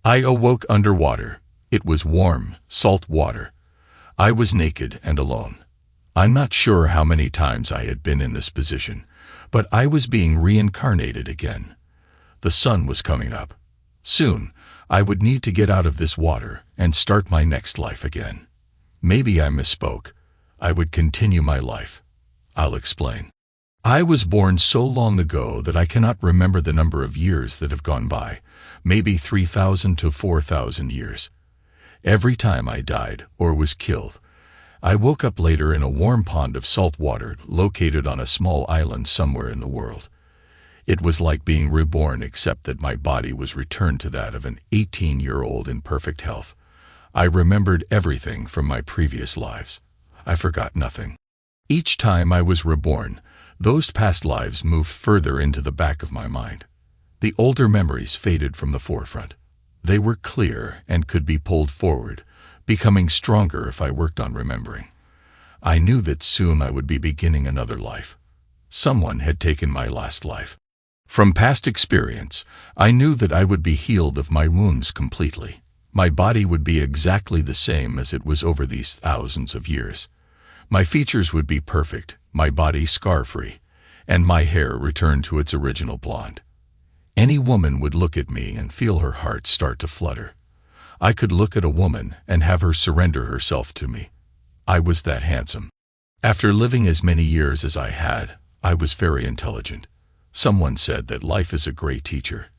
I awoke underwater. It was warm, salt water. I was naked and alone. I'm not sure how many times I had been in this position, but I was being reincarnated again. The sun was coming up. Soon, I would need to get out of this water and start my next life again. Maybe I misspoke. I would continue my life. I'll explain. I was born so long ago that I cannot remember the number of years that have gone by, maybe 3,000 to 4,000 years. Every time I died or was killed, I woke up later in a warm pond of salt water located on a small island somewhere in the world. It was like being reborn, except that my body was returned to that of an 18-year-old in perfect health. I remembered everything from my previous lives. I forgot nothing. Each time I was reborn, those past lives moved further into the back of my mind. The older memories faded from the forefront. They were clear and could be pulled forward, becoming stronger if I worked on remembering. I knew that soon I would be beginning another life. Someone had taken my last life. From past experience, I knew that I would be healed of my wounds completely. My body would be exactly the same as it was over these thousands of years. My features would be perfect, my body scar-free, and my hair returned to its original blonde. Any woman would look at me and feel her heart start to flutter. I could look at a woman and have her surrender herself to me. I was that handsome. After living as many years as I had, I was very intelligent. Someone said that life is a great teacher.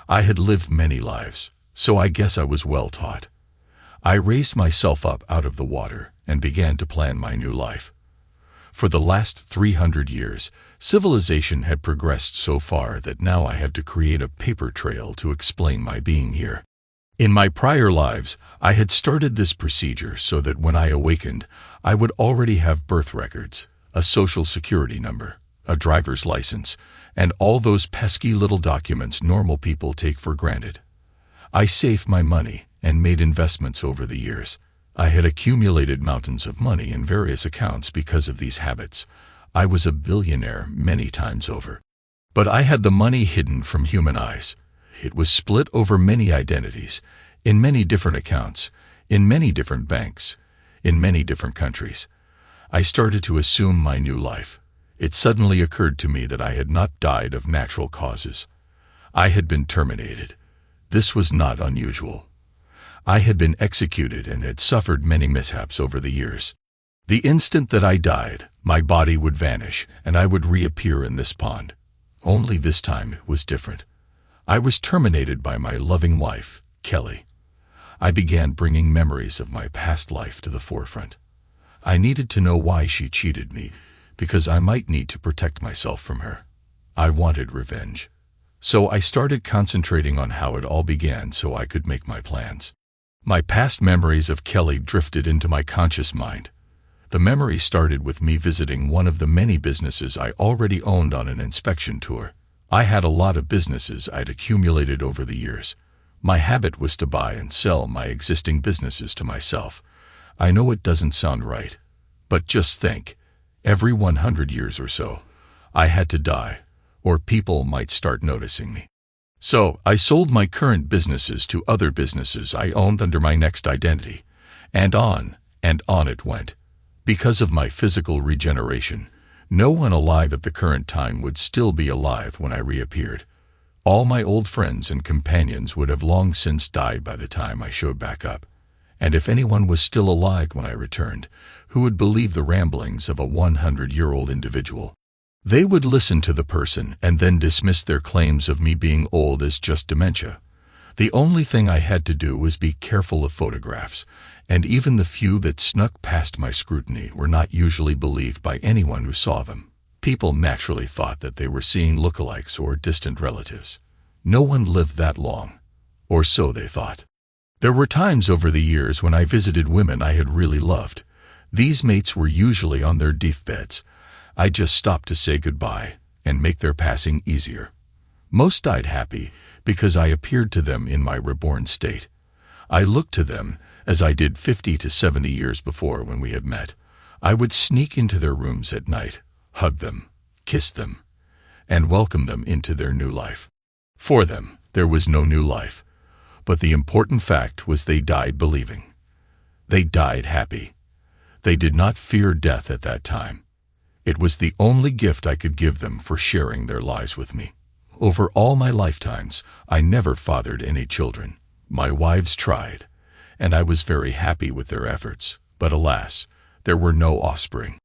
I had lived many lives, so I guess I was well taught. I raised myself up out of the water and began to plan my new life. For the last 300 years, civilization had progressed so far that now I had to create a paper trail to explain my being here. In my prior lives, I had started this procedure so that when I awakened, I would already have birth records, a social security number, a driver's license, and all those pesky little documents normal people take for granted. I saved my money and made investments over the years. I had accumulated mountains of money in various accounts because of these habits. I was a billionaire many times over. But I had the money hidden from human eyes. It was split over many identities, in many different accounts, in many different banks, in many different countries. I started to assume my new life. It suddenly occurred to me that I had not died of natural causes. I had been terminated. This was not unusual. I had been executed and had suffered many mishaps over the years. The instant that I died, my body would vanish and I would reappear in this pond. Only this time it was different. I was terminated by my loving wife, Kelly. I began bringing memories of my past life to the forefront. I needed to know why she cheated me, because I might need to protect myself from her. I wanted revenge. So I started concentrating on how it all began so I could make my plans. My past memories of Kelly drifted into my conscious mind. The memory started with me visiting one of the many businesses I already owned on an inspection tour. I had a lot of businesses I'd accumulated over the years. My habit was to buy and sell my existing businesses to myself. I know it doesn't sound right, but just think, every 100 years or so, I had to die, or people might start noticing me. So I sold my current businesses to other businesses I owned under my next identity, and on it went. Because of my physical regeneration, no one alive at the current time would still be alive when I reappeared. All my old friends and companions would have long since died by the time I showed back up. And if anyone was still alive when I returned, who would believe the ramblings of a 100-year-old individual? They would listen to the person and then dismiss their claims of me being old as just dementia. The only thing I had to do was be careful of photographs, and even the few that snuck past my scrutiny were not usually believed by anyone who saw them. People naturally thought that they were seeing lookalikes or distant relatives. No one lived that long, or so they thought. There were times over the years when I visited women I had really loved. These mates were usually on their deathbeds. I just stopped to say goodbye and make their passing easier. Most died happy because I appeared to them in my reborn state. I looked to them as I did 50 to 70 years before when we had met. I would sneak into their rooms at night, hug them, kiss them, and welcome them into their new life. For them, there was no new life. But the important fact was they died believing. They died happy. They did not fear death at that time. It was the only gift I could give them for sharing their lives with me. Over all my lifetimes, I never fathered any children. My wives tried, and I was very happy with their efforts, but alas, there were no offspring.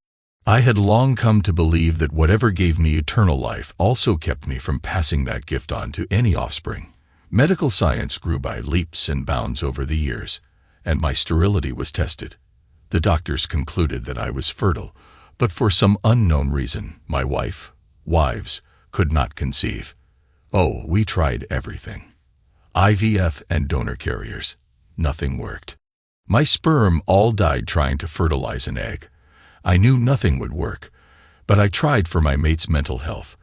I had long come to believe that whatever gave me eternal life also kept me from passing that gift on to any offspring. Medical science grew by leaps and bounds over the years, and my sterility was tested. The doctors concluded that I was fertile, but for some unknown reason, my wives, could not conceive. Oh, we tried everything. IVF and donor carriers. Nothing worked. My sperm all died trying to fertilize an egg. I knew nothing would work, but I tried for my mate's mental health.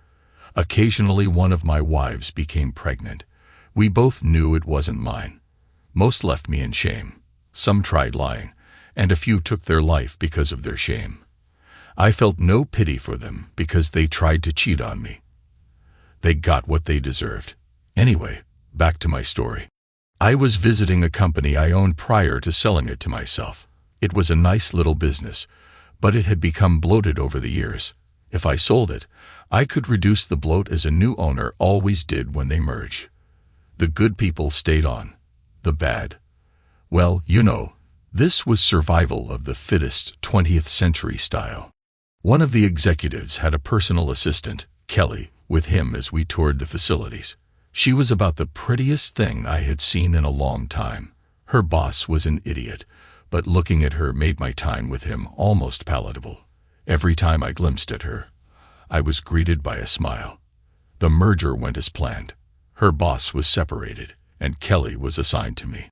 Occasionally one of my wives became pregnant. We both knew it wasn't mine. Most left me in shame. Some tried lying, and a few took their life because of their shame. I felt no pity for them because they tried to cheat on me. They got what they deserved. Anyway, back to my story. I was visiting a company I owned prior to selling it to myself. It was a nice little business, but it had become bloated over the years. If I sold it, I could reduce the bloat as a new owner always did when they merged. The good people stayed on. The bad, well, you know, this was survival of the fittest 20th century style. One of the executives had a personal assistant, Kelly, with him as we toured the facilities. She was about the prettiest thing I had seen in a long time. Her boss was an idiot, but looking at her made my time with him almost palatable. Every time I glimpsed at her, I was greeted by a smile. The merger went as planned. Her boss was separated, and Kelly was assigned to me.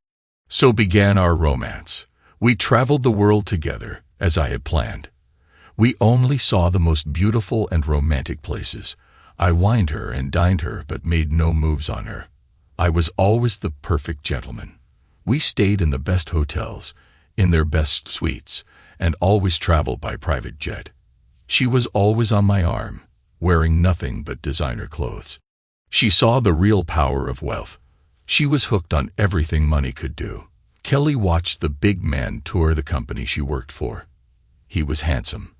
So began our romance. We traveled the world together, as I had planned. We only saw the most beautiful and romantic places. I wined her and dined her, but made no moves on her. I was always the perfect gentleman. We stayed in the best hotels, in their best suites, and always traveled by private jet. She was always on my arm, wearing nothing but designer clothes. She saw the real power of wealth. She was hooked on everything money could do. Kelly watched the big man tour the company she worked for. He was handsome.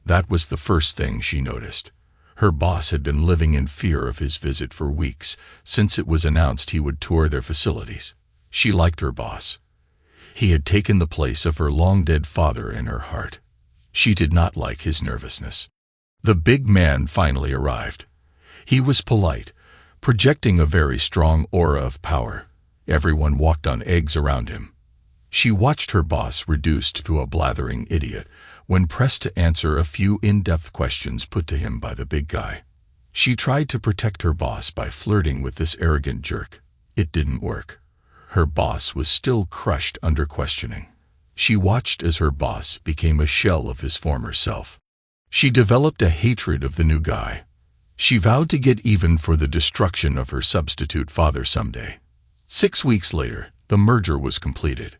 That was the first thing she noticed. Her boss had been living in fear of his visit for weeks, since it was announced he would tour their facilities. She liked her boss. He had taken the place of her long-dead father in her heart. She did not like his nervousness. The big man finally arrived. He was polite, projecting a very strong aura of power. Everyone walked on eggs around him. She watched her boss reduced to a blathering idiot when pressed to answer a few in-depth questions put to him by the big guy. She tried to protect her boss by flirting with this arrogant jerk. It didn't work. Her boss was still crushed under questioning. She watched as her boss became a shell of his former self. She developed a hatred of the new guy. She vowed to get even for the destruction of her substitute father someday. 6 weeks later, the merger was completed.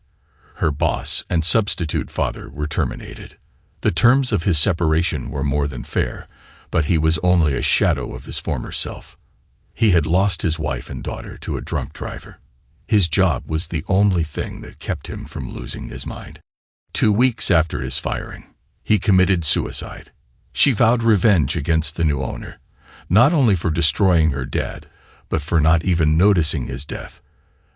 Her boss and substitute father were terminated. The terms of his separation were more than fair, but he was only a shadow of his former self. He had lost his wife and daughter to a drunk driver. His job was the only thing that kept him from losing his mind. 2 weeks after his firing, he committed suicide. She vowed revenge against the new owner, not only for destroying her dad, but for not even noticing his death.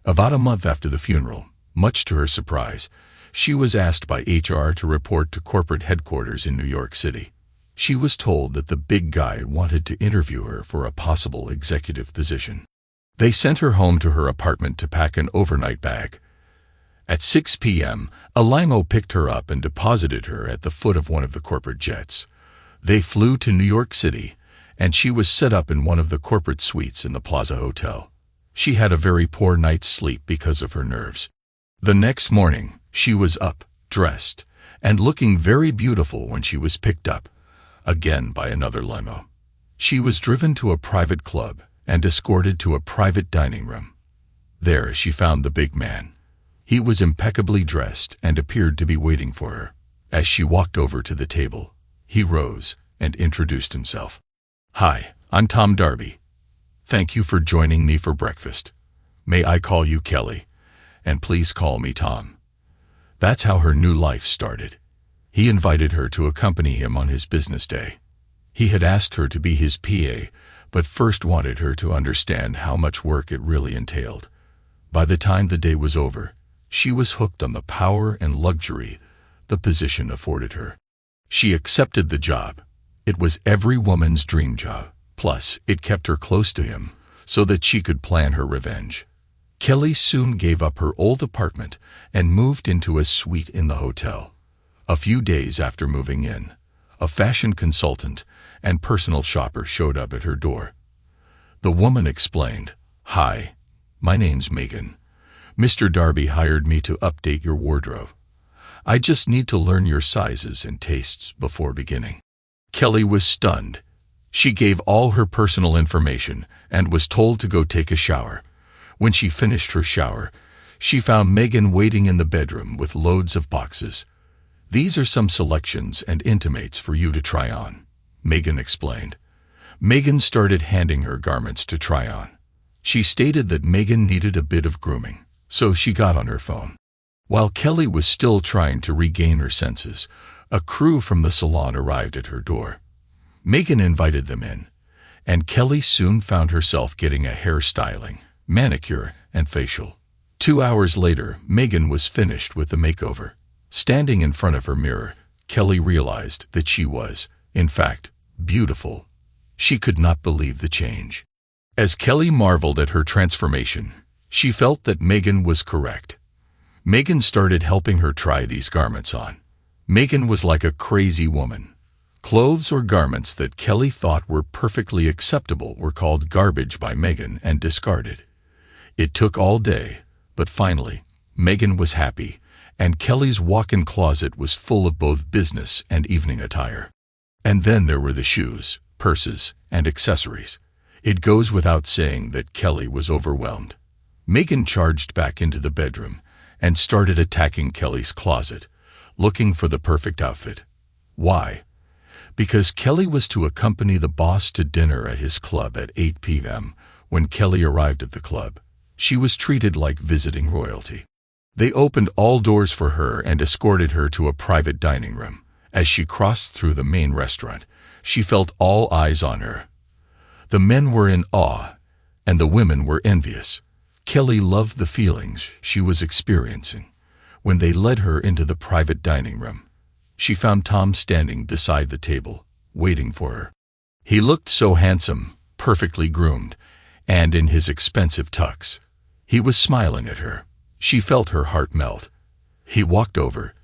About a month after the funeral, much to her surprise, she was asked by HR to report to corporate headquarters in New York City. She was told that the big guy wanted to interview her for a possible executive position. They sent her home to her apartment to pack an overnight bag. At 6 p.m., a limo picked her up and deposited her at the foot of one of the corporate jets. They flew to New York City, and she was set up in one of the corporate suites in the Plaza Hotel. She had a very poor night's sleep because of her nerves. The next morning, she was up, dressed, and looking very beautiful when she was picked up, again by another limo. She was driven to a private club and escorted to a private dining room. There she found the big man. He was impeccably dressed and appeared to be waiting for her. As she walked over to the table, he rose and introduced himself. "Hi, I'm Tom Darby. Thank you for joining me for breakfast. May I call you Kelly? And please call me Tom. That's how her new life started. He invited her to accompany him on his business day. He had asked her to be his PA, but first wanted her to understand how much work it really entailed. By the time the day was over, she was hooked on the power and luxury the position afforded her. She accepted the job. It was every woman's dream job. Plus, it kept her close to him, so that she could plan her revenge. Kelly soon gave up her old apartment and moved into a suite in the hotel. A few days after moving in, a fashion consultant and personal shopper showed up at her door. The woman explained, "Hi, my name's Megan. Mr. Darby hired me to update your wardrobe. I just need to learn your sizes and tastes before beginning." Kelly was stunned. She gave all her personal information and was told to go take a shower. When she finished her shower, she found Megan waiting in the bedroom with loads of boxes. "These are some selections and intimates for you to try on," Megan explained. Megan started handing her garments to try on. She stated that Megan needed a bit of grooming, so she got on her phone. While Kelly was still trying to regain her senses, a crew from the salon arrived at her door. Megan invited them in, and Kelly soon found herself getting a hairstyling, manicure, and facial. 2 hours later, Megan was finished with the makeover. Standing in front of her mirror, Kelly realized that she was, in fact, beautiful. She could not believe the change. As Kelly marveled at her transformation, she felt that Megan was correct. Megan started helping her try these garments on. Megan was like a crazy woman. Clothes or garments that Kelly thought were perfectly acceptable were called garbage by Megan and discarded. It took all day, but finally, Megan was happy, and Kelly's walk-in closet was full of both business and evening attire. And then there were the shoes, purses, and accessories. It goes without saying that Kelly was overwhelmed. Megan charged back into the bedroom and started attacking Kelly's closet, looking for the perfect outfit. Why? Because Kelly was to accompany the boss to dinner at his club at 8 p.m. When Kelly arrived at the club, she was treated like visiting royalty. They opened all doors for her and escorted her to a private dining room. As she crossed through the main restaurant, she felt all eyes on her. The men were in awe, and the women were envious. Kelly loved the feelings she was experiencing. When they led her into the private dining room, she found Tom standing beside the table, waiting for her. He looked so handsome, perfectly groomed, and in his expensive tux. He was smiling at her. She felt her heart melt. He walked over,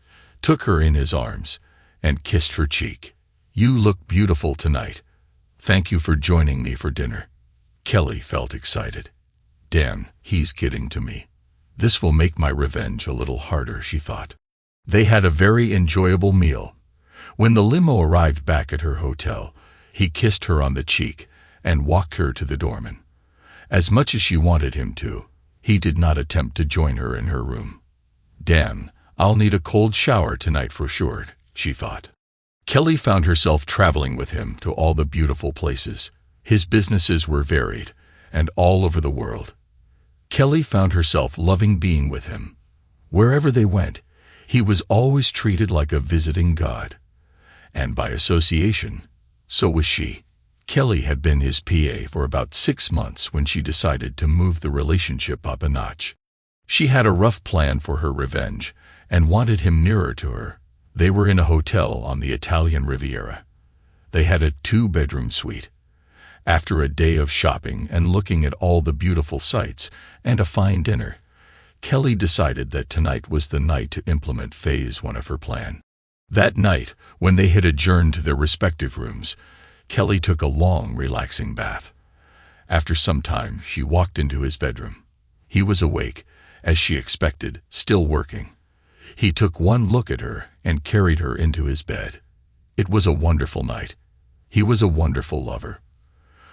took her in his arms, and kissed her cheek. "You look beautiful tonight. Thank you for joining me for dinner." Kelly felt excited. "Damn, he's getting to me. This will make my revenge a little harder," she thought. They had a very enjoyable meal. When the limo arrived back at her hotel, he kissed her on the cheek and walked her to the doorman. As much as she wanted him to, he did not attempt to join her in her room. "Damn, I'll need a cold shower tonight for sure," she thought. Kelly found herself traveling with him to all the beautiful places. His businesses were varied and all over the world. Kelly found herself loving being with him. Wherever they went, he was always treated like a visiting god. And by association, so was she. Kelly had been his PA for about 6 months when she decided to move the relationship up a notch. She had a rough plan for her revenge and wanted him nearer to her. They were in a hotel on the Italian Riviera. They had a 2-bedroom suite. After a day of shopping and looking at all the beautiful sights and a fine dinner, Kelly decided that tonight was the night to implement phase 1 of her plan. That night, when they had adjourned to their respective rooms, Kelly took a long, relaxing bath. After some time, she walked into his bedroom. He was awake, as she expected, still working. He took one look at her and carried her into his bed. It was a wonderful night. He was a wonderful lover.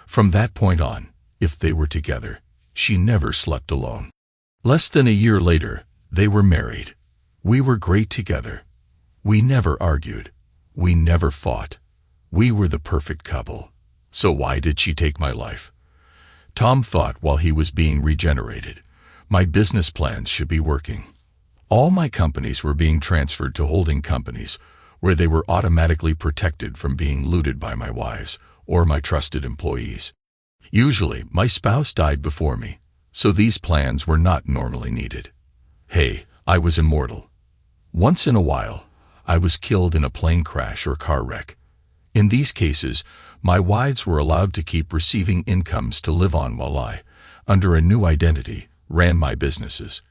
From that point on, if they were together, she never slept alone. Less than a year later, they were married. "We were great together. We never argued. We never fought. We were the perfect couple. So why did she take my life?" Tom thought while he was being regenerated. My business plans should be working. All my companies were being transferred to holding companies, where they were automatically protected from being looted by my wives or my trusted employees. Usually, my spouse died before me, so these plans were not normally needed. Hey, I was immortal. Once in a while, I was killed in a plane crash or car wreck. In these cases, my wives were allowed to keep receiving incomes to live on while I, under a new identity, ran my businesses.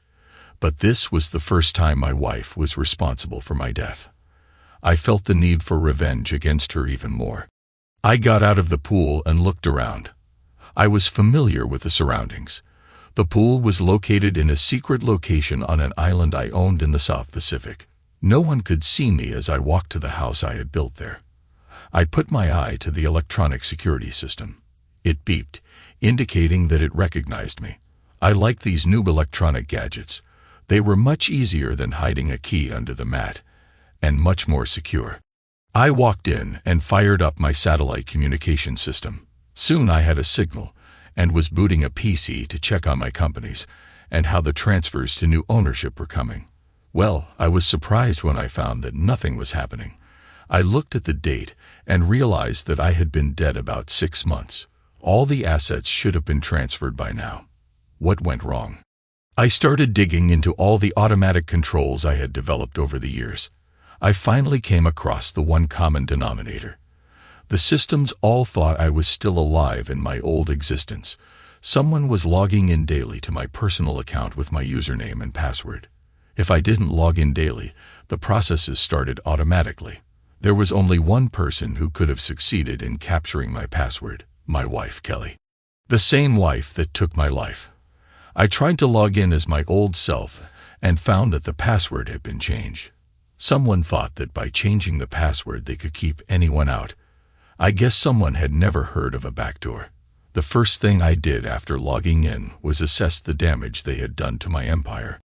But this was the first time my wife was responsible for my death. I felt the need for revenge against her even more. I got out of the pool and looked around. I was familiar with the surroundings. The pool was located in a secret location on an island I owned in the South Pacific. No one could see me as I walked to the house I had built there. I put my eye to the electronic security system. It beeped, indicating that it recognized me. I liked these new electronic gadgets. They were much easier than hiding a key under the mat, and much more secure. I walked in and fired up my satellite communication system. Soon I had a signal and was booting a PC to check on my companies and how the transfers to new ownership were coming. Well, I was surprised when I found that nothing was happening. I looked at the date and realized that I had been dead about 6 months. All the assets should have been transferred by now. What went wrong? I started digging into all the automatic controls I had developed over the years. I finally came across the one common denominator. The systems all thought I was still alive in my old existence. Someone was logging in daily to my personal account with my username and password. If I didn't log in daily, the processes started automatically. There was only one person who could have succeeded in capturing my password, my wife, Kelly. The same wife that took my life. I tried to log in as my old self and found that the password had been changed. Someone thought that by changing the password they could keep anyone out. I guess someone had never heard of a backdoor. The first thing I did after logging in was assess the damage they had done to my empire.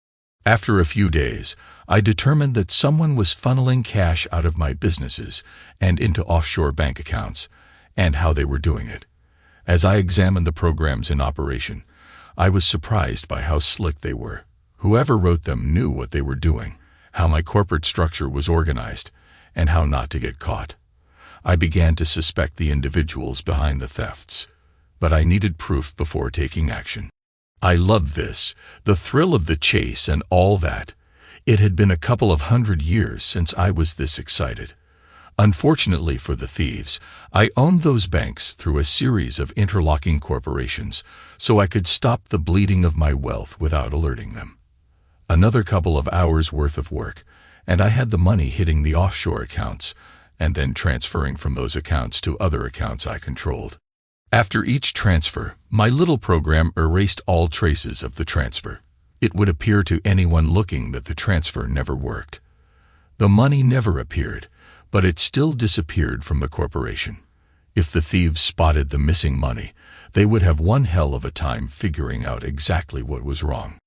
After a few days, I determined that someone was funneling cash out of my businesses and into offshore bank accounts, and how they were doing it. As I examined the programs in operation, I was surprised by how slick they were. Whoever wrote them knew what they were doing, how my corporate structure was organized, and how not to get caught. I began to suspect the individuals behind the thefts, but I needed proof before taking action. I loved this, the thrill of the chase and all that. It had been a couple of 100 years since I was this excited. Unfortunately for the thieves, I owned those banks through a series of interlocking corporations, so I could stop the bleeding of my wealth without alerting them. Another couple of hours worth of work, and I had the money hitting the offshore accounts, and then transferring from those accounts to other accounts I controlled. After each transfer, my little program erased all traces of the transfer. It would appear to anyone looking that the transfer never worked. The money never appeared, but it still disappeared from the corporation. If the thieves spotted the missing money, they would have one hell of a time figuring out exactly what was wrong.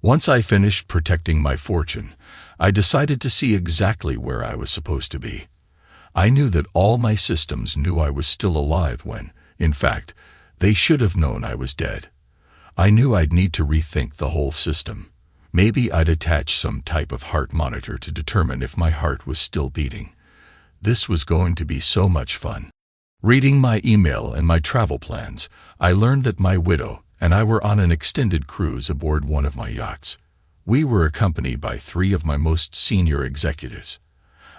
Once I finished protecting my fortune, I decided to see exactly where I was supposed to be. I knew that all my systems knew I was still alive when, in fact, they should have known I was dead. I knew I'd need to rethink the whole system. Maybe I'd attach some type of heart monitor to determine if my heart was still beating. This was going to be so much fun. Reading my email and my travel plans, I learned that my widow and I were on an extended cruise aboard one of my yachts. We were accompanied by 3 of my most senior executives.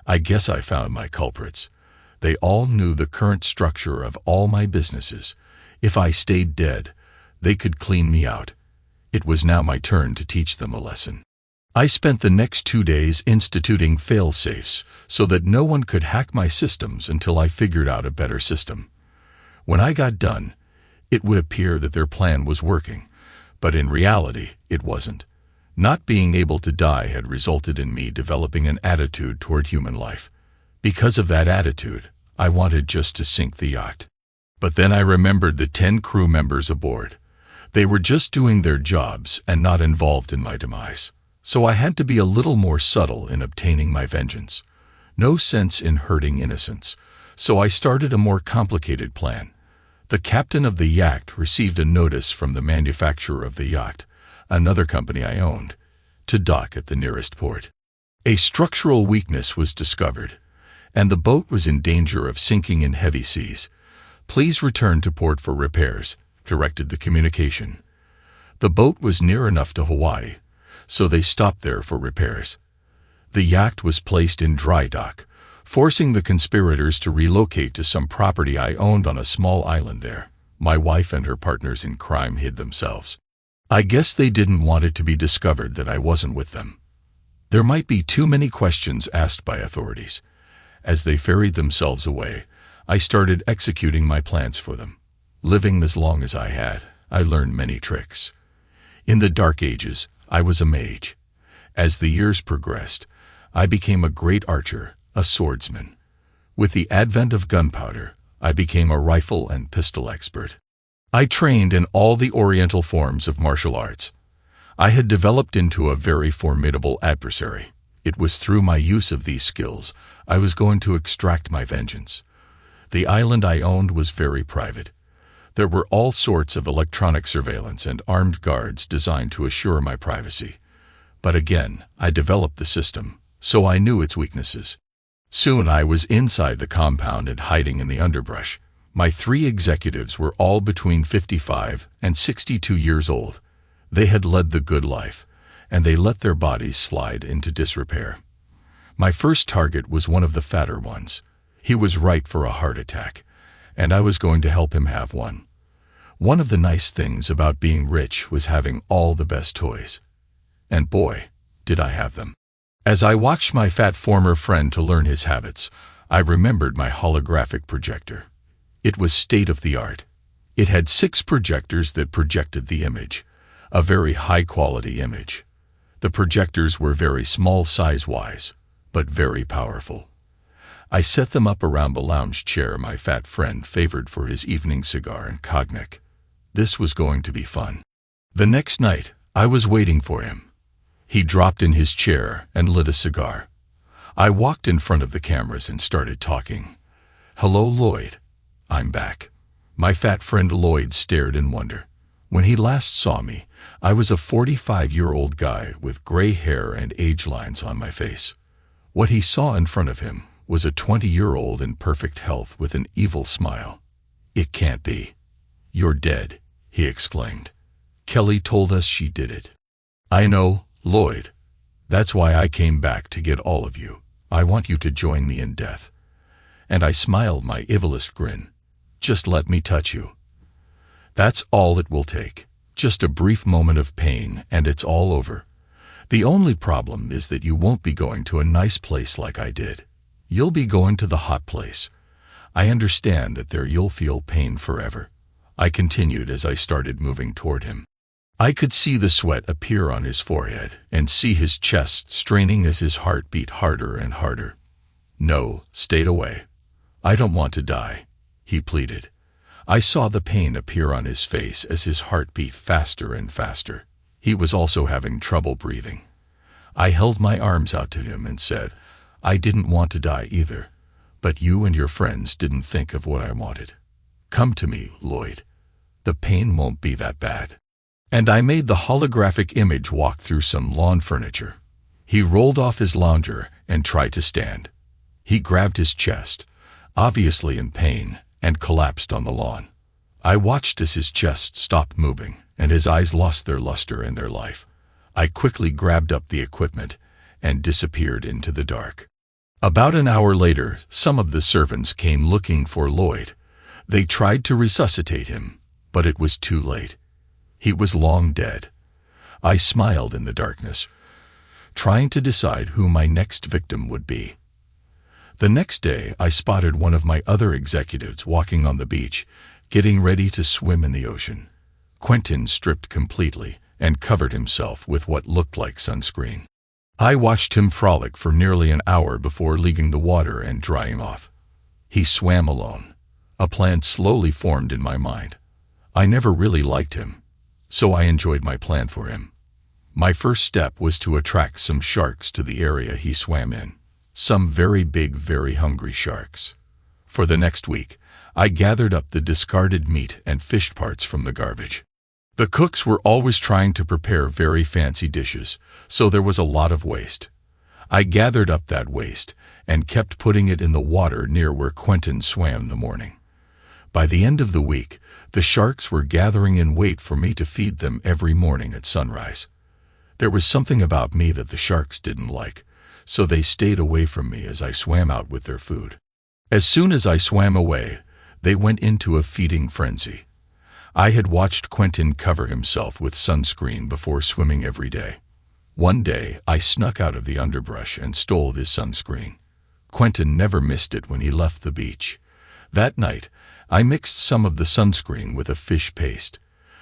I guess I found my culprits. They all knew the current structure of all my businesses. If I stayed dead, they could clean me out. It was now my turn to teach them a lesson. I spent the next 2 days instituting fail-safes so that no one could hack my systems until I figured out a better system. When I got done, it would appear that their plan was working, but in reality, it wasn't. Not being able to die had resulted in me developing an attitude toward human life. Because of that attitude, I wanted just to sink the yacht. But then I remembered the 10 crew members aboard. They were just doing their jobs and not involved in my demise. So I had to be a little more subtle in obtaining my vengeance. No sense in hurting innocents. So I started a more complicated plan. The captain of the yacht received a notice from the manufacturer of the yacht, another company I owned, to dock at the nearest port. A structural weakness was discovered, and the boat was in danger of sinking in heavy seas. "Please return to port for repairs," directed the communication. The boat was near enough to Hawaii, so they stopped there for repairs. The yacht was placed in dry dock, forcing the conspirators to relocate to some property I owned on a small island there. My wife and her partners in crime hid themselves. I guess they didn't want it to be discovered that I wasn't with them. There might be too many questions asked by authorities. As they ferried themselves away, I started executing my plans for them. Living as long as I had, I learned many tricks. In the Dark Ages, I was a mage. As the years progressed, I became a great archer, a swordsman. With the advent of gunpowder, I became a rifle and pistol expert. I trained in all the Oriental forms of martial arts. I had developed into a very formidable adversary. It was through my use of these skills I was going to extract my vengeance. The island I owned was very private. There were all sorts of electronic surveillance and armed guards designed to assure my privacy. But again, I developed the system, so I knew its weaknesses. Soon I was inside the compound and hiding in the underbrush. My 3 executives were all between 55 and 62 years old. They had led the good life, and they let their bodies slide into disrepair. My first target was one of the fatter ones. He was ripe for a heart attack, and I was going to help him have one. One of the nice things about being rich was having all the best toys. And boy, did I have them. As I watched my fat former friend to learn his habits, I remembered my holographic projector. It was state-of-the-art. It had 6 projectors that projected the image, a very high-quality image. The projectors were very small size-wise, but very powerful. I set them up around the lounge chair my fat friend favored for his evening cigar and cognac. This was going to be fun. The next night, I was waiting for him. He dropped in his chair and lit a cigar. I walked in front of the cameras and started talking. "Hello, Lloyd. I'm back." My fat friend Lloyd stared in wonder. When he last saw me, I was a 45-year-old guy with gray hair and age lines on my face. What he saw in front of him was a 20-year-old in perfect health with an evil smile. "It can't be. You're dead," he exclaimed. "Kelly told us she did it." "I know, Lloyd. That's why I came back to get all of you. I want you to join me in death." And I smiled my evilest grin. "Just let me touch you. That's all it will take. Just a brief moment of pain and it's all over. The only problem is that you won't be going to a nice place like I did. You'll be going to the hot place. I understand that there you'll feel pain forever." I continued as I started moving toward him. I could see the sweat appear on his forehead and see his chest straining as his heart beat harder and harder. "No, stay away. I don't want to die," he pleaded. I saw the pain appear on his face as his heart beat faster and faster. He was also having trouble breathing. I held my arms out to him and said, "I didn't want to die either, but you and your friends didn't think of what I wanted. Come to me, Lloyd. The pain won't be that bad." And I made the holographic image walk through some lawn furniture. He rolled off his lounger and tried to stand. He grabbed his chest, obviously in pain, and collapsed on the lawn. I watched as his chest stopped moving and his eyes lost their luster and their life. I quickly grabbed up the equipment and disappeared into the dark. About an hour later, some of the servants came looking for Lloyd. They tried to resuscitate him, but it was too late. He was long dead. I smiled in the darkness, trying to decide who my next victim would be. The next day, I spotted one of my other executives walking on the beach, getting ready to swim in the ocean. Quentin stripped completely and covered himself with what looked like sunscreen. I watched him frolic for nearly an hour before leaving the water and drying off. He swam alone. A plan slowly formed in my mind. I never really liked him, so I enjoyed my plan for him. My first step was to attract some sharks to the area he swam in. Some very big, very hungry sharks. For the next week, I gathered up the discarded meat and fish parts from the garbage. The cooks were always trying to prepare very fancy dishes, so there was a lot of waste. I gathered up that waste and kept putting it in the water near where Quentin swam in the morning. By the end of the week, the sharks were gathering in wait for me to feed them every morning at sunrise. There was something about me that the sharks didn't like, so they stayed away from me as I swam out with their food. As soon as I swam away, they went into a feeding frenzy. I had watched Quentin cover himself with sunscreen before swimming every day. One day, I snuck out of the underbrush and stole his sunscreen. Quentin never missed it when he left the beach. That night, I mixed some of the sunscreen with a fish paste.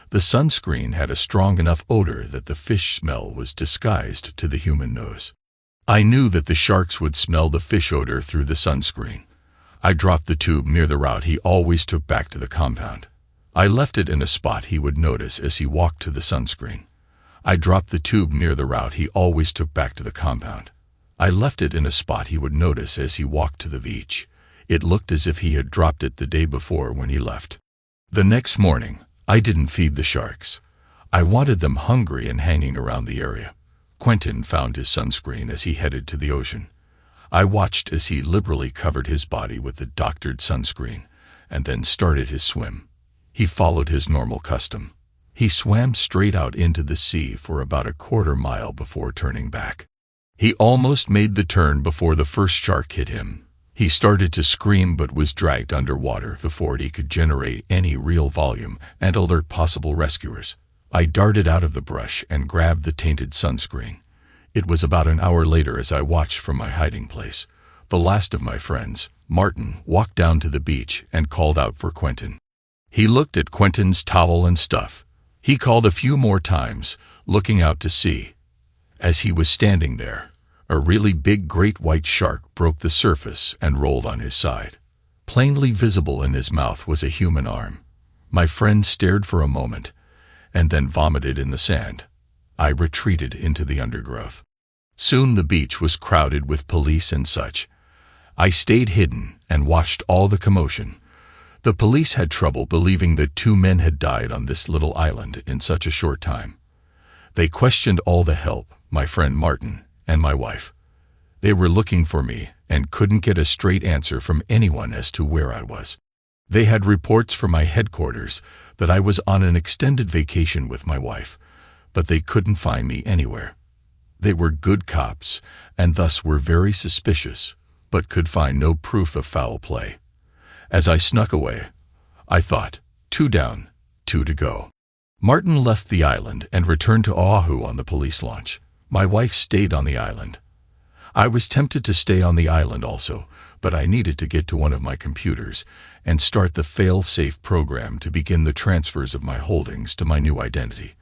The sunscreen had a strong enough odor that the fish smell was disguised to the human nose. I knew that the sharks would smell the fish odor through the sunscreen. I dropped the tube near the route he always took back to the compound. I left it in a spot he would notice as he walked to the sunscreen. I dropped the tube near the route he always took back to the compound. I left it in a spot he would notice as he walked to the beach. It looked as if he had dropped it the day before when he left. The next morning, I didn't feed the sharks. I wanted them hungry and hanging around the area. Quentin found his sunscreen as he headed to the ocean. I watched as he liberally covered his body with the doctored sunscreen and then started his swim. He followed his normal custom. He swam straight out into the sea for about a quarter mile before turning back. He almost made the turn before the first shark hit him. He started to scream but was dragged underwater before he could generate any real volume and alert possible rescuers. I darted out of the brush and grabbed the tainted sunscreen. It was about an hour later as I watched from my hiding place. The last of my friends, Martin, walked down to the beach and called out for Quentin. He looked at Quentin's towel and stuff. He called a few more times, looking out to sea. As he was standing there, a really big great white shark broke the surface and rolled on his side. Plainly visible in his mouth was a human arm. My friend stared for a moment, and then vomited in the sand. I retreated into the undergrowth. Soon the beach was crowded with police and such. I stayed hidden and watched all the commotion. The police had trouble believing that 2 men had died on this little island in such a short time. They questioned all the help, my friend Martin, and my wife. They were looking for me and couldn't get a straight answer from anyone as to where I was. They had reports from my headquarters that I was on an extended vacation with my wife, but they couldn't find me anywhere. They were good cops and thus were very suspicious, but could find no proof of foul play. As I snuck away, I thought, 2 down, 2 to go. Martin left the island and returned to Oahu on the police launch. My wife stayed on the island. I was tempted to stay on the island also, but I needed to get to one of my computers and start the fail-safe program to begin the transfers of my holdings to my new identity.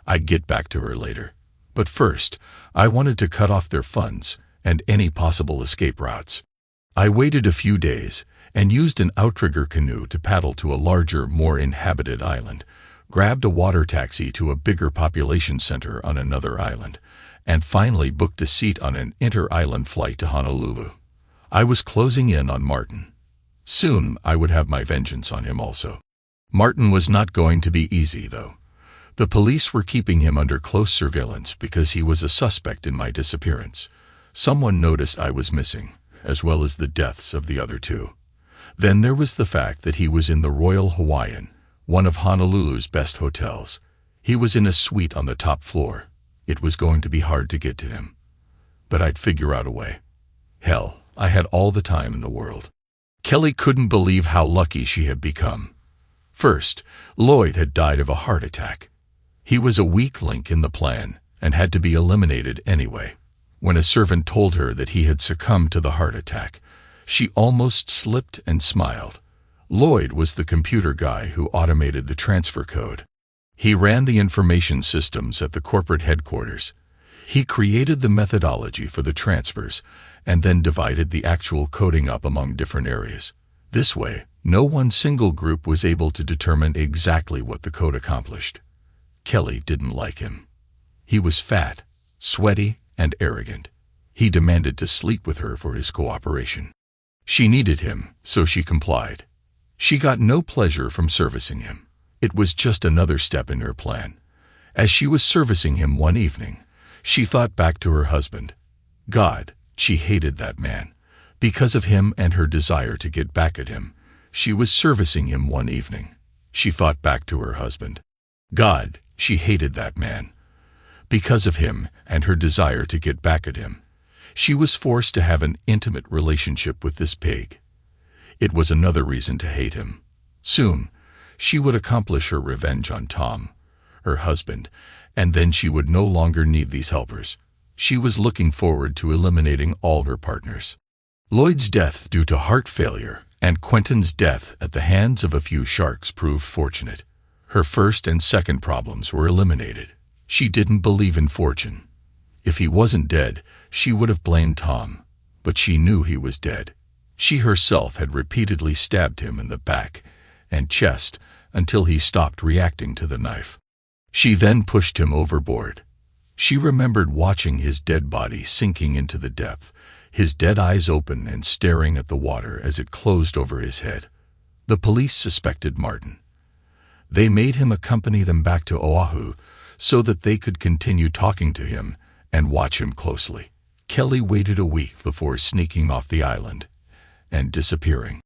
I'd get back to her later. But first, I wanted to cut off their funds and any possible escape routes. I waited a few days and used an outrigger canoe to paddle to a larger, more inhabited island, grabbed a water taxi to a bigger population center on another island, and finally booked a seat on an inter-island flight to Honolulu. I was closing in on Martin. Soon I would have my vengeance on him also. Martin was not going to be easy, though. The police were keeping him under close surveillance because he was a suspect in my disappearance. Someone noticed I was missing, as well as the deaths of the other 2. Then there was the fact that he was in the Royal Hawaiian, one of Honolulu's best hotels. He was in a suite on the top floor. It was going to be hard to get to him. But I'd figure out a way. Hell, I had all the time in the world. Kelly couldn't believe how lucky she had become. First, Lloyd had died of a heart attack. He was a weak link in the plan and had to be eliminated anyway. When a servant told her that he had succumbed to the heart attack, she almost slipped and smiled. Lloyd was the computer guy who automated the transfer code. He ran the information systems at the corporate headquarters. He created the methodology for the transfers and then divided the actual coding up among different areas. This way, no one single group was able to determine exactly what the code accomplished. Kelly didn't like him. He was fat, sweaty, and arrogant. He demanded to sleep with her for his cooperation. She needed him, so she complied. She got no pleasure from servicing him. It was just another step in her plan. As she was servicing him one evening, she thought back to her husband. God, she hated that man. Because of him and her desire to get back at him, she was servicing him one evening. She thought back to her husband. God, she hated that man. Because of him and her desire to get back at him, she was forced to have an intimate relationship with this pig. It was another reason to hate him. Soon, she would accomplish her revenge on Tom, her husband, and then she would no longer need these helpers. She was looking forward to eliminating all her partners. Lloyd's death due to heart failure and Quentin's death at the hands of a few sharks proved fortunate. Her first and second problems were eliminated. She didn't believe in fortune. If he wasn't dead, she would have blamed Tom, but she knew he was dead. She herself had repeatedly stabbed him in the back and chest until he stopped reacting to the knife. She then pushed him overboard. She remembered watching his dead body sinking into the depth, his dead eyes open and staring at the water as it closed over his head. The police suspected Martin. They made him accompany them back to Oahu so that they could continue talking to him and watch him closely. Kelly waited a week before sneaking off the island and disappearing.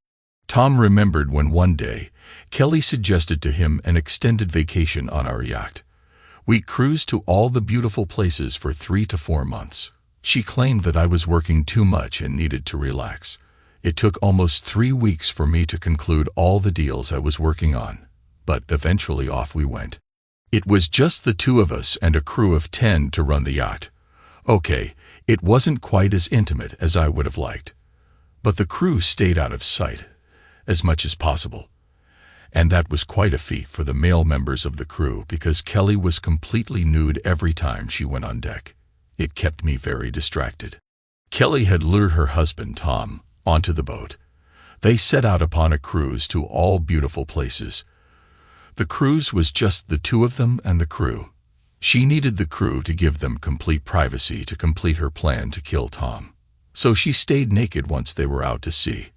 Tom remembered when one day Kelly suggested to him an extended vacation on our yacht. We cruised to all the beautiful places for 3 to 4 months. She claimed that I was working too much and needed to relax. It took almost 3 weeks for me to conclude all the deals I was working on, but eventually off we went. It was just the two of us and a crew of 10 to run the yacht. Okay, it wasn't quite as intimate as I would have liked, but the crew stayed out of sight as much as possible. And that was quite a feat for the male members of the crew because Kelly was completely nude every time she went on deck. It kept me very distracted. Kelly had lured her husband, Tom, onto the boat. They set out upon a cruise to all beautiful places. The cruise was just the two of them and the crew. She needed the crew to give them complete privacy to complete her plan to kill Tom. So she stayed naked once they were out to sea.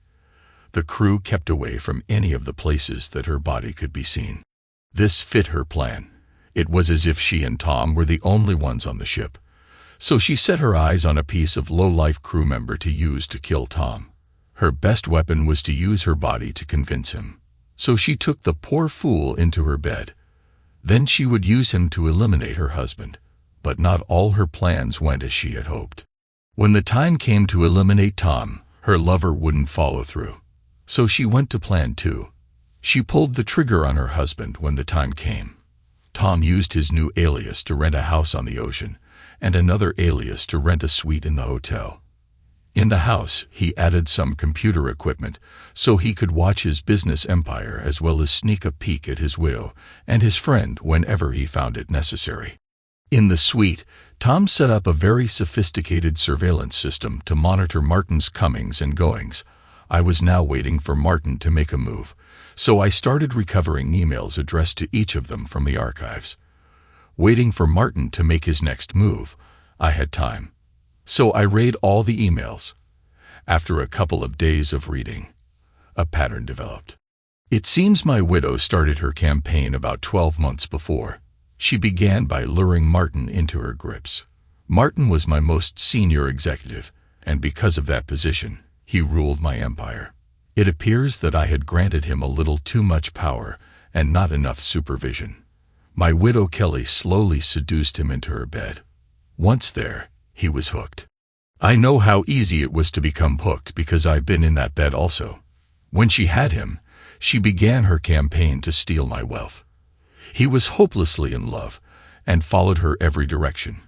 The crew kept away from any of the places that her body could be seen. This fit her plan. It was as if she and Tom were the only ones on the ship. So she set her eyes on a piece of low-life crew member to use to kill Tom. Her best weapon was to use her body to convince him. So she took the poor fool into her bed. Then she would use him to eliminate her husband. But not all her plans went as she had hoped. When the time came to eliminate Tom, her lover wouldn't follow through. So she went to plan 2. She pulled the trigger on her husband when the time came. Tom used his new alias to rent a house on the ocean, and another alias to rent a suite in the hotel. In the house, he added some computer equipment so he could watch his business empire as well as sneak a peek at his widow and his friend whenever he found it necessary. In the suite, Tom set up a very sophisticated surveillance system to monitor Martin's comings and goings. I was now waiting for Martin to make a move, so I started recovering emails addressed to each of them from the archives. Waiting for Martin to make his next move, I had time. So I read all the emails. After a couple of days of reading, a pattern developed. It seems my widow started her campaign about 12 months before. She began by luring Martin into her grips. Martin was my most senior executive, and because of that position, he ruled my empire. It appears that I had granted him a little too much power and not enough supervision. My widow Kelly slowly seduced him into her bed. Once there, he was hooked. I know how easy it was to become hooked because I've been in that bed also. When she had him, she began her campaign to steal my wealth. He was hopelessly in love and followed her every direction.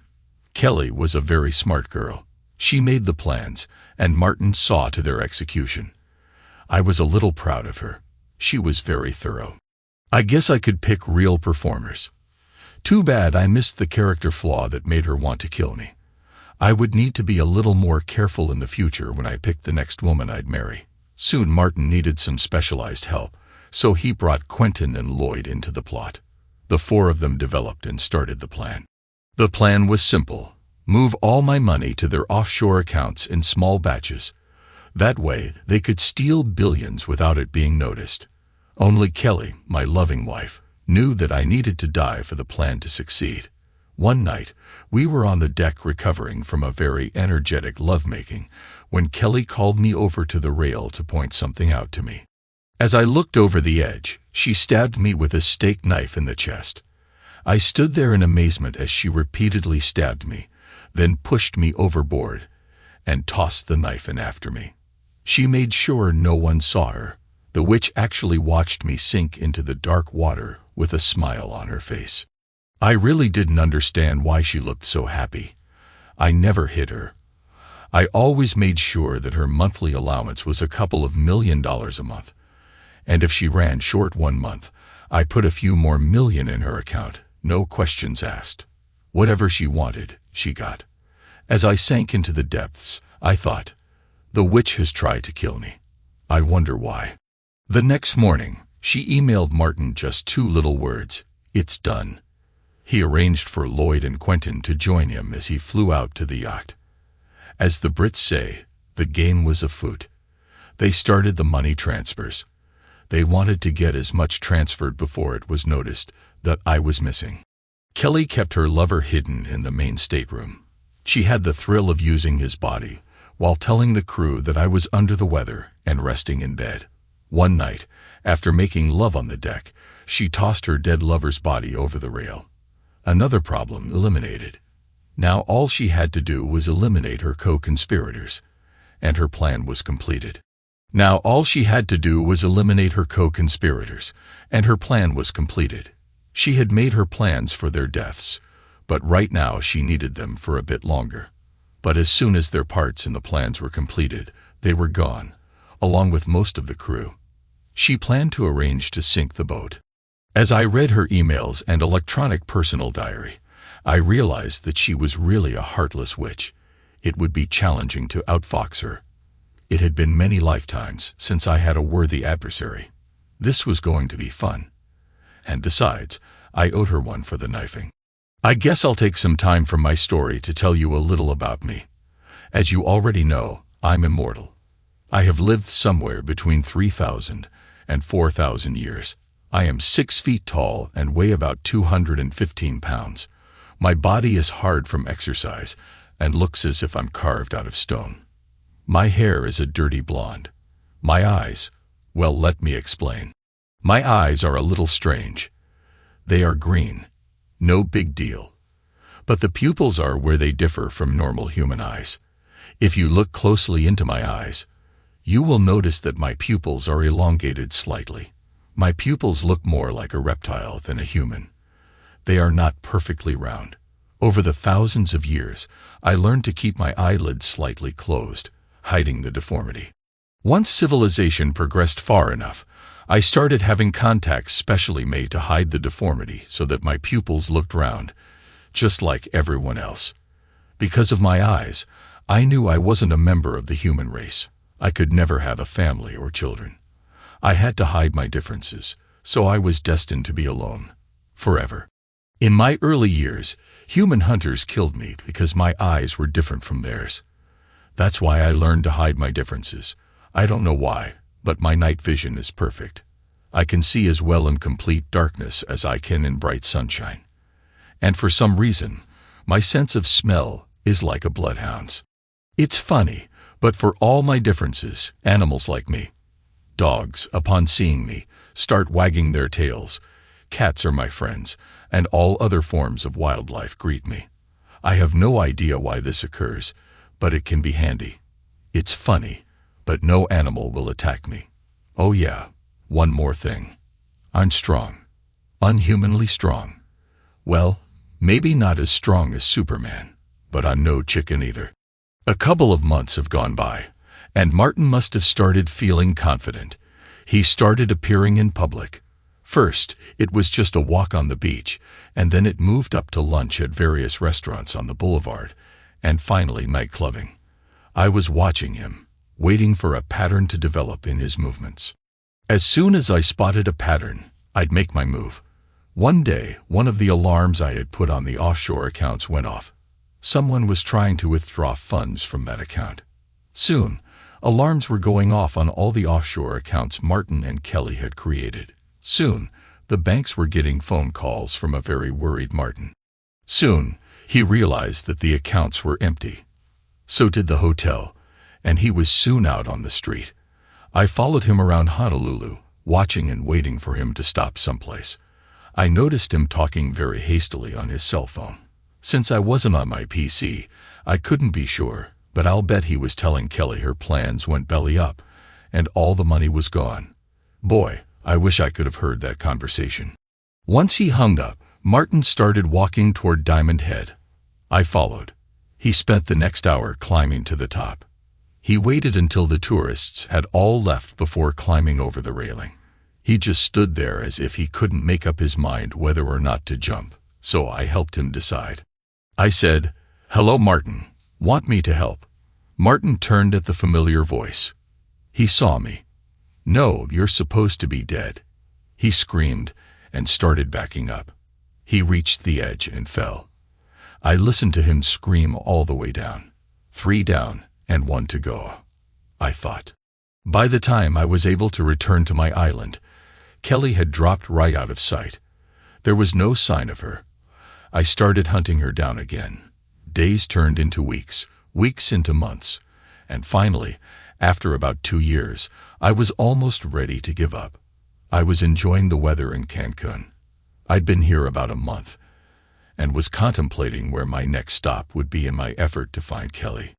Kelly was a very smart girl. She made the plans, and Martin saw to their execution. I was a little proud of her. She was very thorough. I guess I could pick real performers. Too bad I missed the character flaw that made her want to kill me. I would need to be a little more careful in the future when I picked the next woman I'd marry. Soon Martin needed some specialized help, so he brought Quentin and Lloyd into the plot. The 4 of them developed and started the plan. The plan was simple. Move all my money to their offshore accounts in small batches. That way, they could steal billions without it being noticed. Only Kelly, my loving wife, knew that I needed to die for the plan to succeed. One night, we were on the deck recovering from a very energetic lovemaking when Kelly called me over to the rail to point something out to me. As I looked over the edge, she stabbed me with a steak knife in the chest. I stood there in amazement as she repeatedly stabbed me, then pushed me overboard and tossed the knife in after me. She made sure no one saw her. The witch actually watched me sink into the dark water with a smile on her face. I really didn't understand why she looked so happy. I never hit her. I always made sure that her monthly allowance was a couple of $1 million a month. And if she ran short one month, I put a few more million in her account, no questions asked. Whatever she wanted, she got. As I sank into the depths, I thought, the witch has tried to kill me. I wonder why. The next morning, she emailed Martin just 2 little words, "It's done." He arranged for Lloyd and Quentin to join him as he flew out to the yacht. As the Brits say, the game was afoot. They started the money transfers. They wanted to get as much transferred before it was noticed that I was missing. Kelly kept her lover hidden in the main stateroom. She had the thrill of using his body, while telling the crew that I was under the weather and resting in bed. One night, after making love on the deck, she tossed her dead lover's body over the rail. Another problem eliminated. Now all she had to do was eliminate her co-conspirators, and her plan was completed. She had made her plans for their deaths, but right now she needed them for a bit longer. But as soon as their parts in the plans were completed, they were gone, along with most of the crew. She planned to arrange to sink the boat. As I read her emails and electronic personal diary, I realized that she was really a heartless witch. It would be challenging to outfox her. It had been many lifetimes since I had a worthy adversary. This was going to be fun. And besides, I owed her one for the knifing. I guess I'll take some time from my story to tell you a little about me. As you already know, I'm immortal. I have lived somewhere between 3,000 and 4,000 years. I am 6 feet tall and weigh about 215 pounds. My body is hard from exercise and looks as if I'm carved out of stone. My hair is a dirty blonde. My eyes, well, let me explain. My eyes are a little strange. They are green. No big deal. But the pupils are where they differ from normal human eyes. If you look closely into my eyes, you will notice that my pupils are elongated slightly. My pupils look more like a reptile than a human. They are not perfectly round. Over the thousands of years, I learned to keep my eyelids slightly closed, hiding the deformity. Once civilization progressed far enough, I started having contacts specially made to hide the deformity so that my pupils looked round, just like everyone else. Because of my eyes, I knew I wasn't a member of the human race. I could never have a family or children. I had to hide my differences, so I was destined to be alone, forever. In my early years, human hunters killed me because my eyes were different from theirs. That's why I learned to hide my differences. I don't know why, but my night vision is perfect. I can see as well in complete darkness as I can in bright sunshine. And for some reason, my sense of smell is like a bloodhound's. It's funny, but for all my differences, animals like me. Dogs, upon seeing me, start wagging their tails. Cats are my friends, and all other forms of wildlife greet me. I have no idea why this occurs, but it can be handy. It's funny, but no animal will attack me. Oh yeah, one more thing. I'm strong. Unhumanly strong. Well, maybe not as strong as Superman, but I'm no chicken either. A couple of months have gone by, and Martin must have started feeling confident. He started appearing in public. First, it was just a walk on the beach, and then it moved up to lunch at various restaurants on the boulevard, and finally nightclubbing. I was watching him, waiting for a pattern to develop in his movements. As soon as I spotted a pattern, I'd make my move. One day, one of the alarms I had put on the offshore accounts went off. Someone was trying to withdraw funds from that account. Soon, alarms were going off on all the offshore accounts Martin and Kelly had created. Soon, The banks were getting phone calls from a very worried Martin. Soon, he realized that the accounts were empty. So did the hotel, and he was soon out on the street. I followed him around Honolulu, watching and waiting for him to stop someplace. I noticed him talking very hastily on his cell phone. Since I wasn't on my PC, I couldn't be sure, but I'll bet he was telling Kelly her plans went belly up, and all the money was gone. Boy, I wish I could have heard that conversation. Once he hung up, Martin started walking toward Diamond Head. I followed. He spent the next hour climbing to the top. He waited until the tourists had all left before climbing over the railing. He just stood there as if he couldn't make up his mind whether or not to jump, so I helped him decide. I said, "Hello, Martin. Want me to help?" Martin turned at the familiar voice. He saw me. "No, you're supposed to be dead." He screamed and started backing up. He reached the edge and fell. I listened to him scream all the way down. 3 down and 1 to go, I thought. By the time I was able to return to my island, Kelly had dropped right out of sight. There was no sign of her. I started hunting her down again. Days turned into weeks, weeks into months, and finally, after about 2 years, I was almost ready to give up. I was enjoying the weather in Cancun. I'd been here about a month, and was contemplating where my next stop would be in my effort to find Kelly.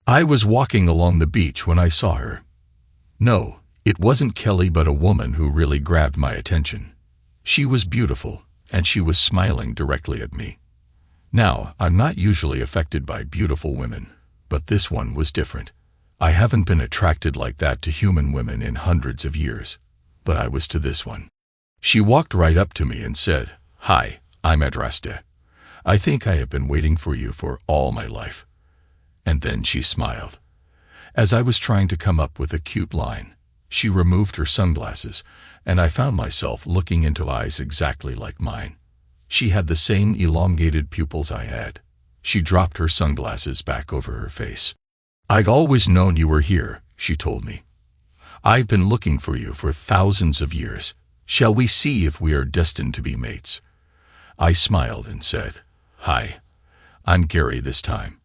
I was walking along the beach when I saw her. No, it wasn't Kelly, but a woman who really grabbed my attention. She was beautiful, and she was smiling directly at me. Now, I'm not usually affected by beautiful women, but this one was different. I haven't been attracted like that to human women in hundreds of years, but I was to this one. She walked right up to me and said, "Hi, I'm Adraste. I think I have been waiting for you for all my life." And then she smiled. As I was trying to come up with a cute line, she removed her sunglasses, and I found myself looking into eyes exactly like mine. She had the same elongated pupils I had. She dropped her sunglasses back over her face. "I've always known you were here," she told me. "I've been looking for you for thousands of years. Shall we see if we are destined to be mates?" I smiled and said, "Hi, I'm Gary this time.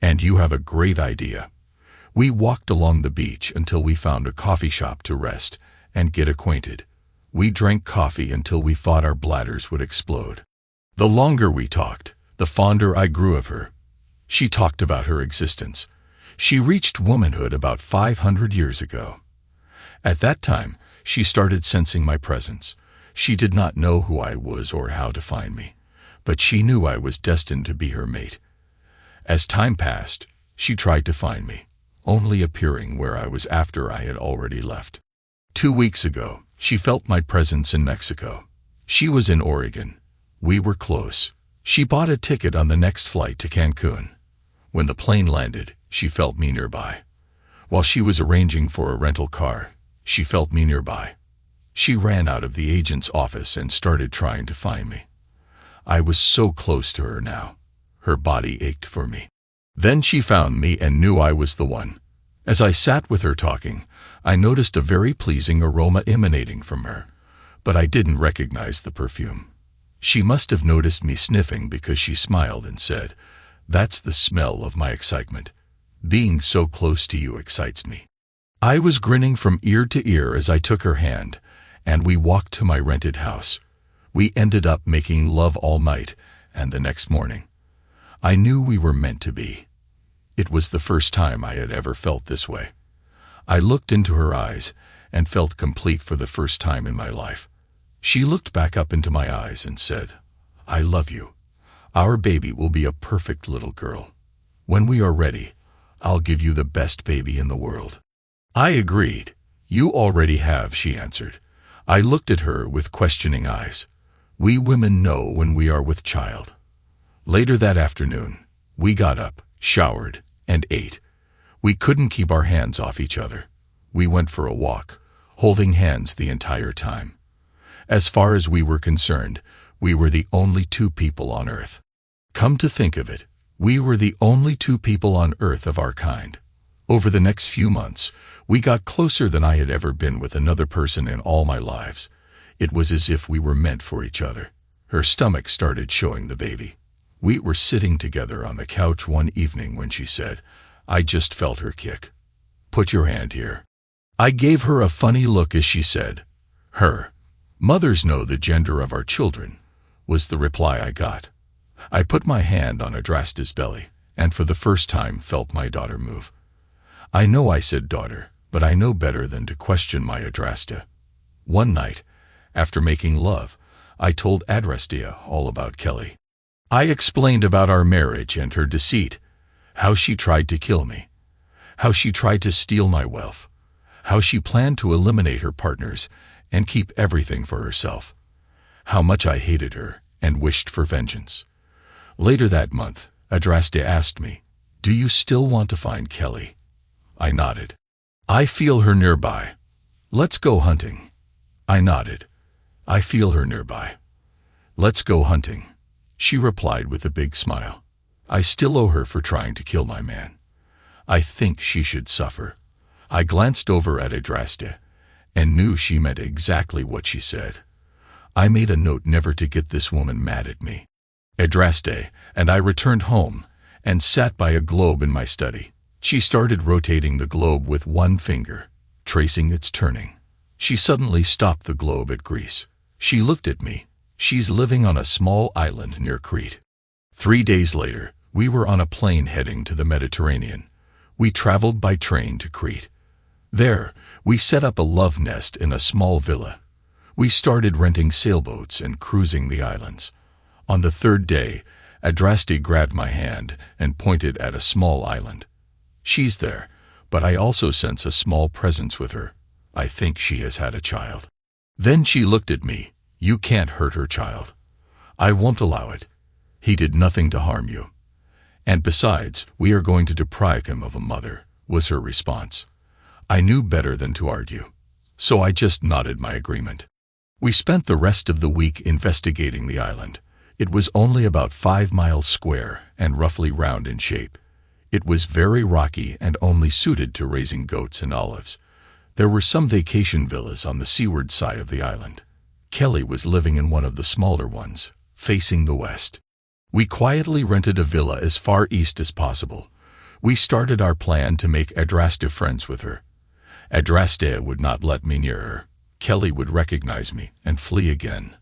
And you have a great idea." We walked along the beach until we found a coffee shop to rest and get acquainted. We drank coffee until we thought our bladders would explode. The longer we talked, the fonder I grew of her. She talked about her existence. She reached womanhood about 500 years ago. At that time, she started sensing my presence. She did not know who I was or how to find me, but she knew I was destined to be her mate. As time passed, she tried to find me, only appearing where I was after I had already left. 2 weeks ago, she felt my presence in Mexico. She was in Oregon. We were close. She bought a ticket on the next flight to Cancun. When the plane landed, she felt me nearby. While she was arranging for a rental car, she felt me nearby. She ran out of the agent's office and started trying to find me. I was so close to her now. Her body ached for me. Then she found me and knew I was the one. As I sat with her talking, I noticed a very pleasing aroma emanating from her, but I didn't recognize the perfume. She must have noticed me sniffing because she smiled and said, "That's the smell of my excitement. Being so close to you excites me." I was grinning from ear to ear as I took her hand, and we walked to my rented house. We ended up making love all night and the next morning. I knew we were meant to be. It was the first time I had ever felt this way. I looked into her eyes and felt complete for the first time in my life. She looked back up into my eyes and said, "I love you. Our baby will be a perfect little girl. When we are ready, I'll give you the best baby in the world." I agreed. "You already have," she answered. I looked at her with questioning eyes. We women know when we are with child. Later that afternoon, we got up, showered, and ate. We couldn't keep our hands off each other. We went for a walk, holding hands the entire time. As far as we were concerned, we were the only 2 people on Earth. Come to think of it, we were the only 2 people on Earth of our kind. Over the next few months, we got closer than I had ever been with another person in all my lives. It was as if we were meant for each other. Her stomach started showing the baby. We were sitting together on the couch one evening when she said, "I just felt her kick. Put your hand here." I gave her a funny look as she said, "Her. Mothers know the gender of our children," was the reply I got. I put my hand on Adrasta's belly, and for the first time felt my daughter move. I know I said daughter, but I know better than to question my Adrasta. One night, after making love, I told Adrasta all about Kelly. I explained about our marriage and her deceit, how she tried to kill me, how she tried to steal my wealth, how she planned to eliminate her partners and keep everything for herself, how much I hated her and wished for vengeance. Later that month, Adrasta asked me, "Do you still want to find Kelly?" I nodded. "I feel her nearby. Let's go hunting." I nodded. "I feel her nearby. Let's go hunting." She replied with a big smile. I still owe her for trying to kill my man. I think she should suffer. I glanced over at Adrasta and knew she meant exactly what she said. I made a note never to get this woman mad at me. Adrasta and I returned home and sat by a globe in my study. She started rotating the globe with one finger, tracing its turning. She suddenly stopped the globe at Greece. She looked at me. She's living on a small island near Crete. 3 days later, we were on a plane heading to the Mediterranean. We traveled by train to Crete. There, we set up a love nest in a small villa. We started renting sailboats and cruising the islands. On the 3rd day, Adrasta grabbed my hand and pointed at a small island. "She's there, but I also sense a small presence with her. I think she has had a child." Then she looked at me. "You can't hurt her child. I won't allow it. He did nothing to harm you. And besides, we are going to deprive him of a mother," was her response. I knew better than to argue, so I just nodded my agreement. We spent the rest of the week investigating the island. It was only about 5 miles square and roughly round in shape. It was very rocky and only suited to raising goats and olives. There were some vacation villas on the seaward side of the island. Kelly was living in one of the smaller ones, facing the west. We quietly rented a villa as far east as possible. We started our plan to make Adrasta friends with her. Adrasta would not let me near her. Kelly would recognize me and flee again.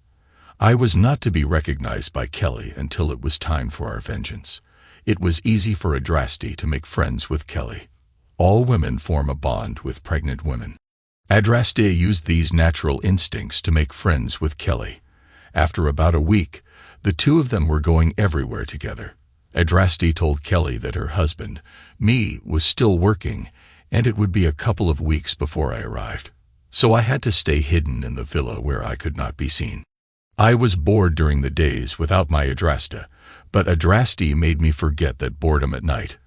I was not to be recognized by Kelly until it was time for our vengeance. It was easy for Adrasta to make friends with Kelly. All women form a bond with pregnant women. Adrasta used these natural instincts to make friends with Kelly. After about a week, the two of them were going everywhere together. Adrasta told Kelly that her husband, me, was still working, and it would be a couple of weeks before I arrived. So I had to stay hidden in the villa where I could not be seen. I was bored during the days without my Adrasta, but Adrasta made me forget that boredom at night.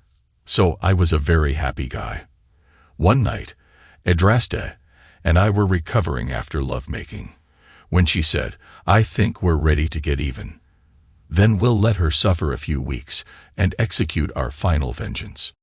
So I was a very happy guy. One night, Adrasta and I were recovering after lovemaking, when she said, "I think we're ready to get even. Then we'll let her suffer a few weeks and execute our final vengeance."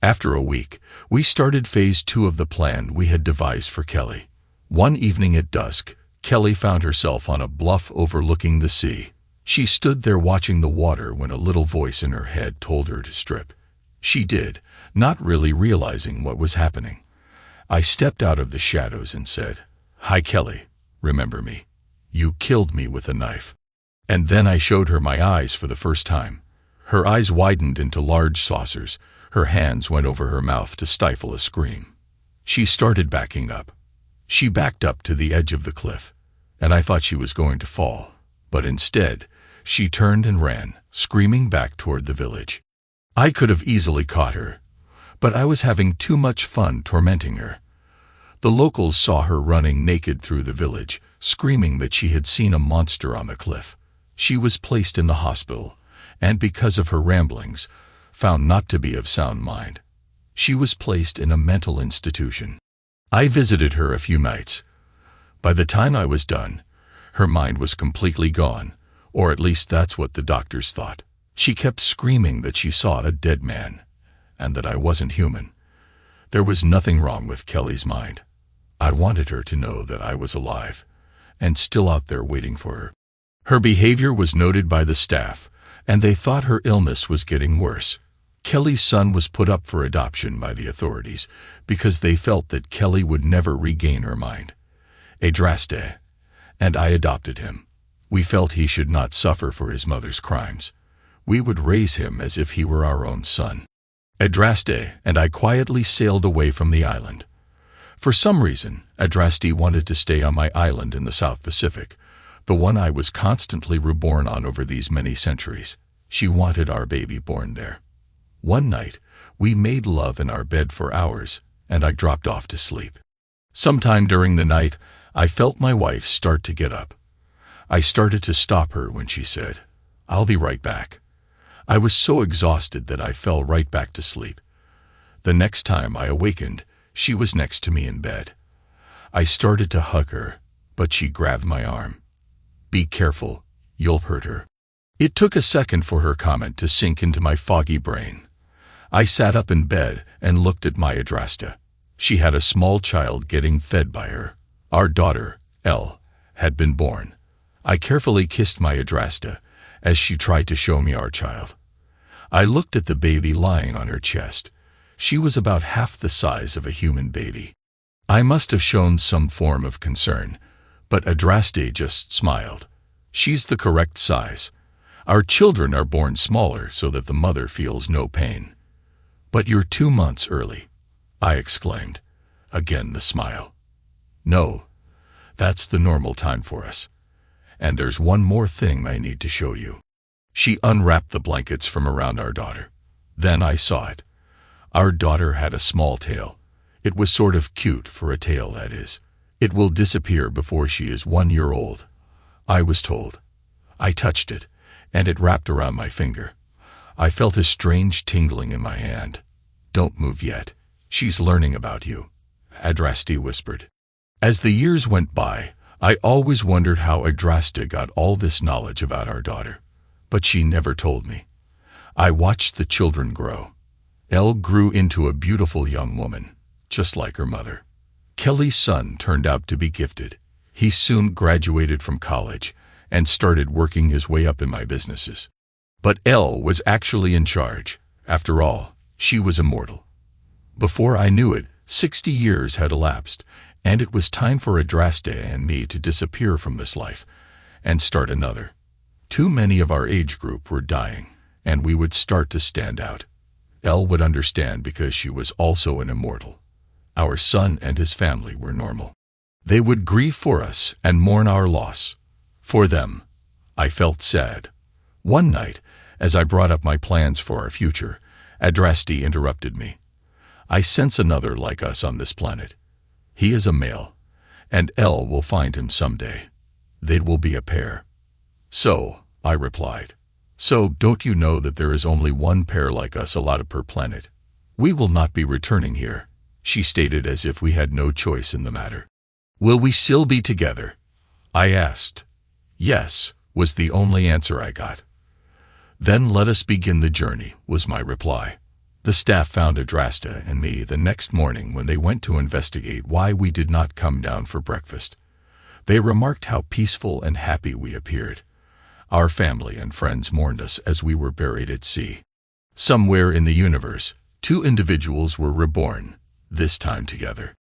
After a week, we started phase 2 of the plan we had devised for Kelly. One evening at dusk, Kelly found herself on a bluff overlooking the sea. She stood there watching the water when a little voice in her head told her to strip. She did, not really realizing what was happening. I stepped out of the shadows and said, "Hi, Kelly, remember me? You killed me with a knife." And then I showed her my eyes for the first time. Her eyes widened into large saucers. Her hands went over her mouth to stifle a scream. She started backing up. She backed up to the edge of the cliff, and I thought she was going to fall. But instead, she turned and ran, screaming back toward the village. I could have easily caught her, but I was having too much fun tormenting her. The locals saw her running naked through the village, screaming that she had seen a monster on the cliff. She was placed in the hospital, and because of her ramblings, found not to be of sound mind. She was placed in a mental institution. I visited her a few nights. By the time I was done, her mind was completely gone, or at least that's what the doctors thought. She kept screaming that she saw a dead man, and that I wasn't human. There was nothing wrong with Kelly's mind. I wanted her to know that I was alive, and still out there waiting for her. Her behavior was noted by the staff, and they thought her illness was getting worse. Kelly's son was put up for adoption by the authorities because they felt that Kelly would never regain her mind. Adraste, and I adopted him. We felt he should not suffer for his mother's crimes. We would raise him as if he were our own son. Adraste and I quietly sailed away from the island. For some reason, Adraste wanted to stay on my island in the South Pacific, the one I was constantly reborn on over these many centuries. She wanted our baby born there. One night, we made love in our bed for hours, and I dropped off to sleep. Sometime during the night, I felt my wife start to get up. I started to stop her when she said, "I'll be right back." I was so exhausted that I fell right back to sleep. The next time I awakened, she was next to me in bed. I started to hug her, but she grabbed my arm. "Be careful, you'll hurt her." It took a second for her comment to sink into my foggy brain. I sat up in bed and looked at my Adraste. She had a small child getting fed by her. Our daughter, Elle, had been born. I carefully kissed my Adraste as she tried to show me our child. I looked at the baby lying on her chest. She was about half the size of a human baby. I must have shown some form of concern, but Adraste just smiled. "She's the correct size. Our children are born smaller so that the mother feels no pain." "But you're 2 months early," I exclaimed. Again the smile. "No, that's the normal time for us. And there's one more thing I need to show you." She unwrapped the blankets from around our daughter. Then I saw it. Our daughter had a small tail. It was sort of cute for a tail, that is. It will disappear before she is 1 year old, I was told. I touched it, and it wrapped around my finger. I felt a strange tingling in my hand. "Don't move yet. She's learning about you," Adraste whispered. As the years went by, I always wondered how Adraste got all this knowledge about our daughter. But she never told me. I watched the children grow. Elle grew into a beautiful young woman, just like her mother. Kelly's son turned out to be gifted. He soon graduated from college and started working his way up in my businesses. But Elle was actually in charge. After all, she was immortal. Before I knew it, 60 years had elapsed, and it was time for Adraste and me to disappear from this life and start another. Too many of our age group were dying, and we would start to stand out. Elle would understand because she was also an immortal. Our son and his family were normal. They would grieve for us and mourn our loss. For them, I felt sad. One night, as I brought up my plans for our future, Adraste interrupted me. "I sense another like us on this planet. He is a male, and Elle will find him someday. They will be a pair." "So," I replied. "So don't you know that there is only one pair like us allotted per planet? We will not be returning here," she stated as if we had no choice in the matter. "Will we still be together?" I asked. "Yes," was the only answer I got. "Then let us begin the journey," was my reply. The staff found Adraste and me the next morning when they went to investigate why we did not come down for breakfast. They remarked how peaceful and happy we appeared. Our family and friends mourned us as we were buried at sea. Somewhere in the universe, 2 individuals were reborn, this time together.